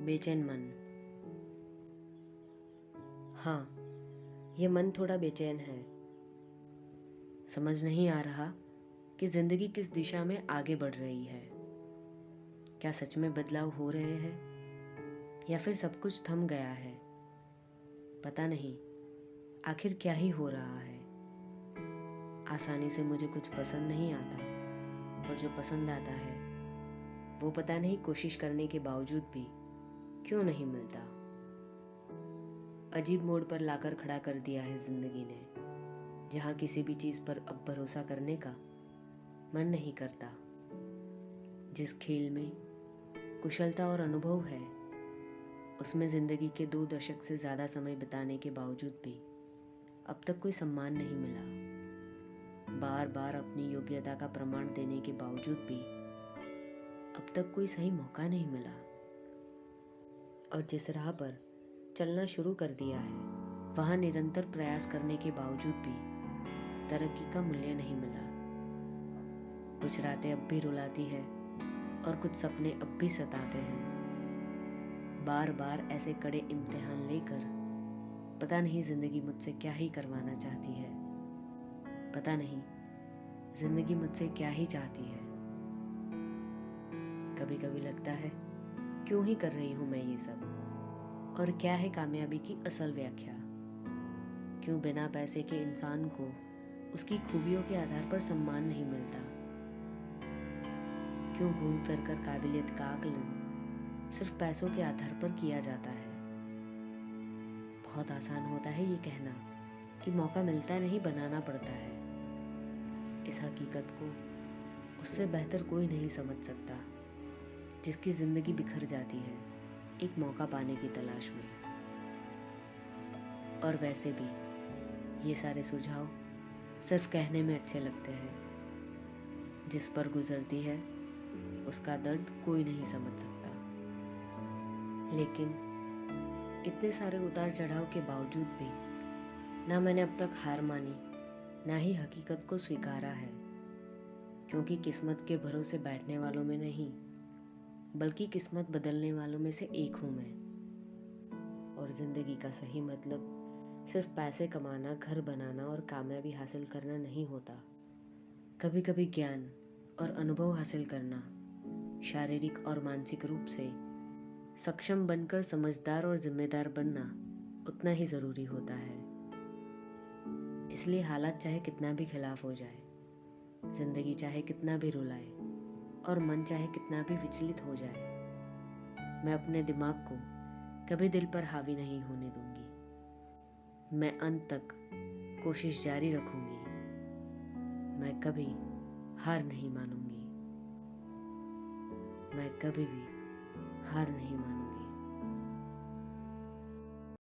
बेचैन मन। हाँ, ये मन थोड़ा बेचैन है। समझ नहीं आ रहा कि जिंदगी किस दिशा में आगे बढ़ रही है। क्या सच में बदलाव हो रहे हैं या फिर सब कुछ थम गया है? पता नहीं आखिर क्या ही हो रहा है। आसानी से मुझे कुछ पसंद नहीं आता और जो पसंद आता है वो पता नहीं कोशिश करने के बावजूद भी क्यों नहीं मिलता। अजीब मोड़ पर लाकर खड़ा कर दिया है जिंदगी ने, जहाँ किसी भी चीज़ पर अब भरोसा करने का मन नहीं करता। जिस खेल में कुशलता और अनुभव है, उसमें जिंदगी के 2 दशक से ज़्यादा समय बिताने के बावजूद भी अब तक कोई सम्मान नहीं मिला। बार बार अपनी योग्यता का प्रमाण देने के बावजूद भी अब तक कोई सही मौका नहीं मिला। और जिस राह पर चलना शुरू कर दिया है, वहाँ निरंतर प्रयास करने के बावजूद भी तरक्की का मूल्य नहीं मिला। कुछ रातें अब भी रुलाती है और कुछ सपने अब भी सताते हैं। बार बार ऐसे कड़े इम्तिहान लेकर पता नहीं जिंदगी मुझसे क्या ही करवाना चाहती है। पता नहीं जिंदगी मुझसे क्या ही चाहती है। कभी कभी लगता है क्यों ही कर रही हूँ मैं ये सब, और क्या है कामयाबी की असल व्याख्या। क्यों बिना पैसे के इंसान को उसकी खूबियों के आधार पर सम्मान नहीं मिलता। क्यों घूम फिर कर काबिलियत का आकलन सिर्फ पैसों के आधार पर किया जाता है। बहुत आसान होता है ये कहना कि मौका मिलता नहीं, बनाना पड़ता है। इस हकीकत को उससे बेहतर कोई नहीं समझ सकता जिसकी जिंदगी बिखर जाती है एक मौका पाने की तलाश में। और वैसे भी ये सारे सुझाव सिर्फ कहने में अच्छे लगते हैं। जिस पर गुजरती है उसका दर्द कोई नहीं समझ सकता। लेकिन इतने सारे उतार चढ़ाव के बावजूद भी ना मैंने अब तक हार मानी, ना ही हकीकत को स्वीकारा है। क्योंकि किस्मत के भरोसे बैठने वालों में नहीं, बल्कि किस्मत बदलने वालों में से एक हूँ मैं। और जिंदगी का सही मतलब सिर्फ पैसे कमाना, घर बनाना और कामयाबी हासिल करना नहीं होता। कभी कभी ज्ञान और अनुभव हासिल करना, शारीरिक और मानसिक रूप से सक्षम बनकर समझदार और जिम्मेदार बनना उतना ही ज़रूरी होता है। इसलिए हालात चाहे कितना भी खिलाफ हो जाए, जिंदगी चाहे कितना भी रुलाए और मन चाहे कितना भी विचलित हो जाए, मैं अपने दिमाग को कभी दिल पर हावी नहीं होने दूंगी। मैं अंत तक कोशिश जारी रखूंगी। मैं कभी हार नहीं मानूंगी। मैं कभी भी हार नहीं मानूंगी।